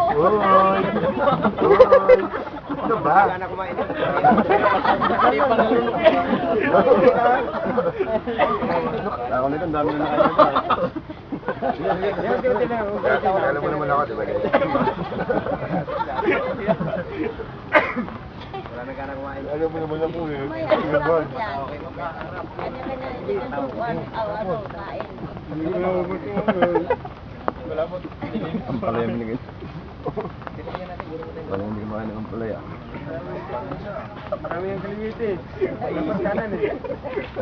Uy! Uy! Ano ba? Wala na kumain. Hindi pa nalunok. Ako nito, ang dami na nakain. Alam mo naman ako, di ba? Wala na gana kumain. Alam mo naman ako eh. May ano lang yan. Kanya-kanya ditutuan. Ano, kain. Ang palaya mo nagay. Wala hindi kumain ng palaya. Marami yung kalimiti. Dapat kanan eh.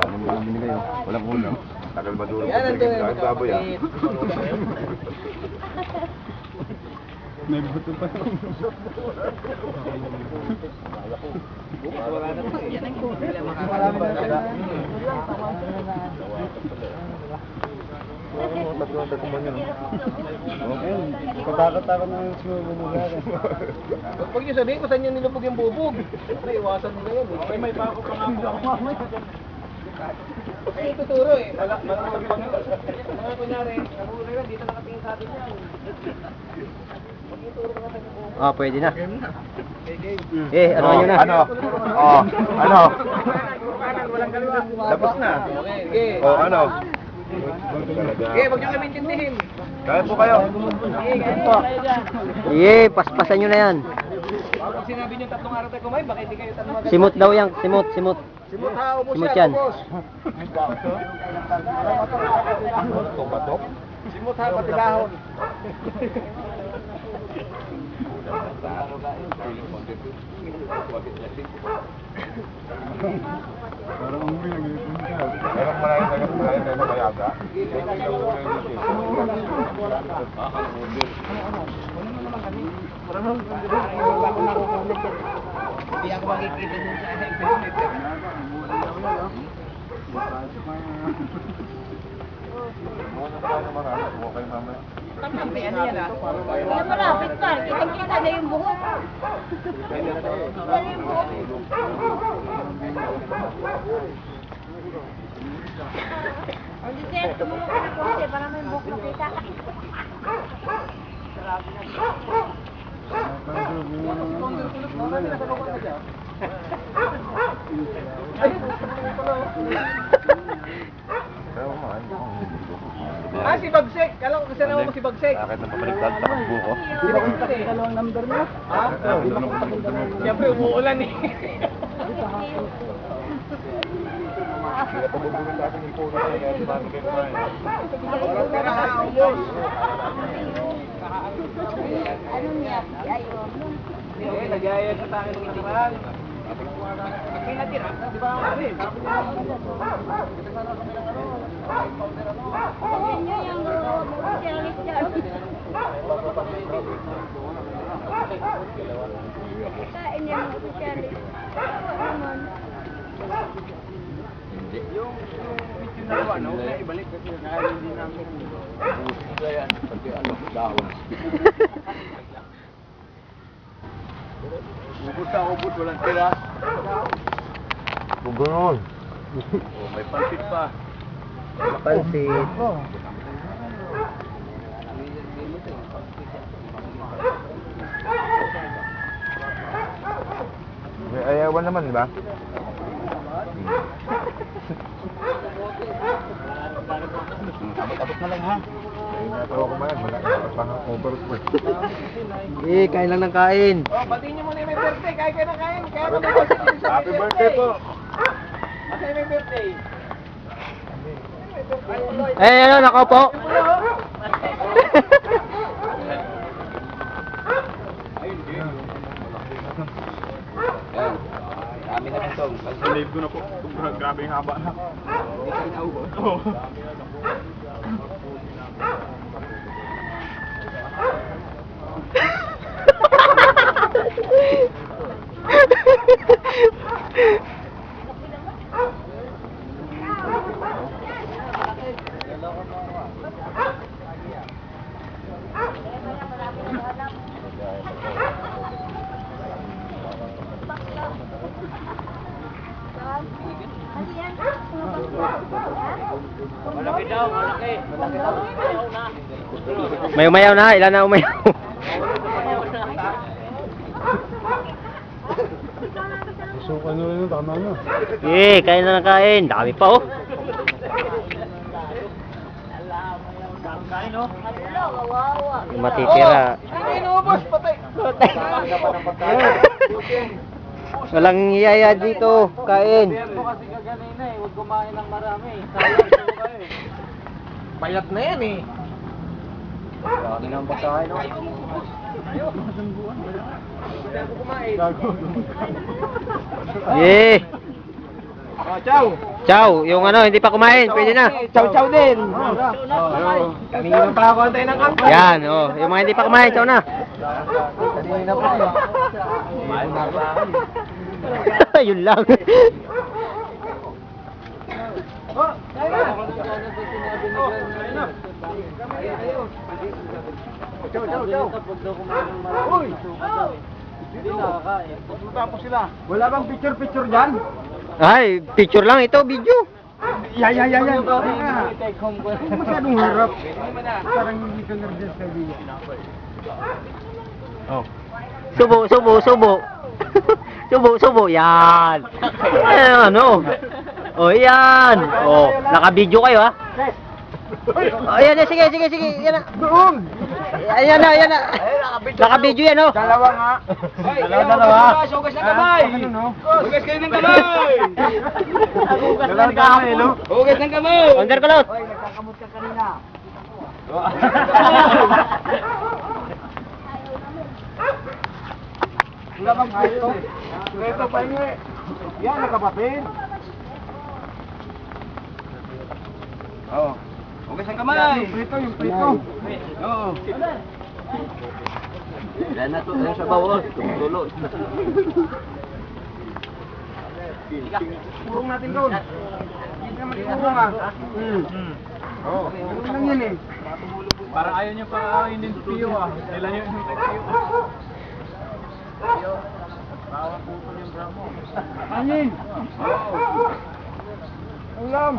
Ano mo yung binigay oh? Walang ulam. Tagal maduro. Yan ang tuloy Ang baboy ah. May buto pa. Wala na to. Yan ang kulay. Marami na. Tatlo man yun. Okay, katakot-takot na yung sumubog. Huwag niyo sabihin kung saan niyo nilubog yung bubog. Iwasan nila yan eh. Okay, may bako pa nga ako. Kasi tuturo eh. Mga kunyari, nabuli yan, dito nakatingin sa atin yan. Ah, pwede na. Game. Ano nyo na? Ano? Oh, ano? Walang kaliwa. Tapos na. Okay. Oh, ano? Okay, huwag niyo kami intindihin. Kaya po kayo. Okay, kayo po. Sige, paspasan nyo na yan. Kung sinabi niyo tatlong araw tayo kumain, baka hindi kayo tanong. Simot daw yan, simot, simot. Simot ha, ubos Simot yan, yan. ubos. Simot ha, pati dahon. Parang ang pinag-iipon ka. Meron malayo na mayaga. Hindi ako makikita dun sa internet. May ano yan ah. Kaya malapit ka. Kitang-kita na yung buhok. Kita na yung buhok. O, Joseph, tumulong ka na po kasi para may buhok makita. Ah, si Bagsek. Kala ko kasi naman mo si Bagsek. Bakit nang papaligtad sa buko? Si Bagsek. Dalawang number na. Ha? Siyempre, umuulan eh. Kaya pabubunin natin yung puno na kaya dumami kayo kumain. Pero ha, ubos. Ano niya? Ayaw. Eh, nagyaya sa tayo ng itipan. May natira, di ba ako rin? Yan nyo yung challenge dyan. Kain niya mga challenge. Naman. Yung dalawa, no? Na ibalik kasi kaya hindi namin. Ubus yan. Pati ano, dahon. Ubus na ubus, walang tira. Kung gano'n. Oh, may pansit pa. Pansit. May ayawan naman, di ba? Abot na lang ha. Ay, natawa ko man. Parang overwork. Kain lang ng kain. Oh, batiin niyo muna yung may birthday. Kaya kayo na kain. Kaya mo may birthday sa Happy birthday po! Kasi may birthday. Ano, nakaupo. Kami na dito. Salive ko na po. Grabe yung haba na. Hindi kayo naubos. Oo. Malaki daw, malaki. Malaki daw. May umayaw na, ilan na umayaw? Ano rin yung tama na. Eh, kain lang ng kain. Dami pa oh. Kain, no? Ano, kawawa. Yung matitira. Sino inuubos? Patay. Walang hiyaya dito. Kain. Mo kasi kaganina eh. Huwag kumain ng marami. Sayang po kayo eh. Payat na yan eh. Dami nang pagkain, no? Hindi ako kumain. Eh. Oh, ciao. Chow, yung ano, hindi pa kumain. Pwede na. Ciao, ciao din. Kanina pa ako antay ng kangkong. Yan, oh. Yung mga hindi pa kumain, chow na. Kanina pa eh. Yun lang. Oh, kain na. Uy! Hindi nakakain. Tapos sila. Wala bang picture-picture dyan? Ay, picture lang ito, video. Yan. Take home ko. Masyadong harap. Parang hindi ka nervous ka diyan. Oh. Subo. Subo. Yan. Ano? Oh, yan. Oh, naka-video kayo ha. Oh, yan, sige. Yan na. Doon! Ayan na. Naka-video yan oh. Dalawa nga. Dalawa. Hugas ng kamay. Hugas kayo ng kamay. Hugas ng kamay, no? Hugas ng kamay. Under kulot. Hoy, nagkakamot ka kanina. Wala bang preto? Preto pa inyo. Yan, nakapapin. Oo. Hugas ng kamay. Yung preto. Oo. Yan na to, sa bawon. Tulo. Kurong natin doon. Hindi naman ikurong ah. Oo. Ano lang yan eh. Parang ayaw niya pa hindi piyo ah. Nila yung piyo. Bawang puto yung bramo. Angin. Ulam.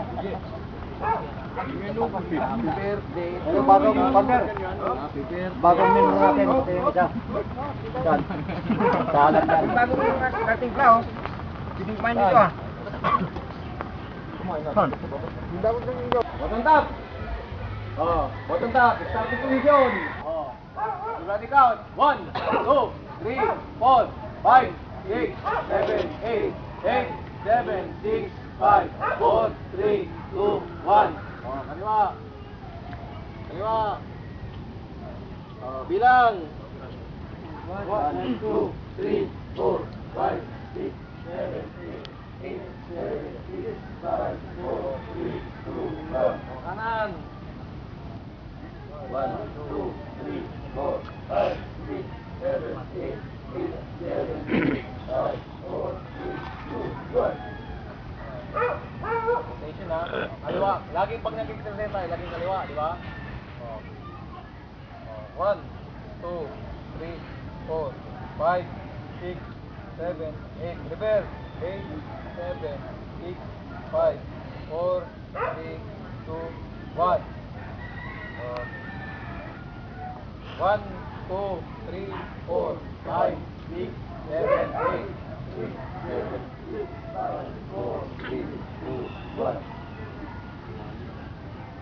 Birthday. Ito bagong bagger. Bagong menu natin. Ito yung isa. Yan. Salad yan. Bagong yung dating pla oh. Hindi kumain dito ah. Bottom top. Oh, bottom top. Starting position. Oh. Ready count. 1, 2, 3, 4, 5, 6, 7, 8, 8, 7, 6, 5, 4, 3, 2, 1. Oh, kaliwa. Oh, bilang. 1, 2, 3, 4, 5, 6, 7, 8, 7, 6, 5, 4, 3, 2, 1. Oh, kanan. 1, 2, 3, 4, 5, 6, 7, 8, 8, 7, 6, 5, 4, 3, 2, 1. Station ha. Kaliwa. Laging pag nag-exercise tayo, laging kaliwa, di ba? Oh. 1, 2, 3, 4, 5, 6, 7, 8. Reverse. 8, 7, 6, 5, 4, 3, 2, 1. 1, 2, 3, 4, 5, 6, 7, 8, 6, 7, 6, 5, 4, 3, 2, 1.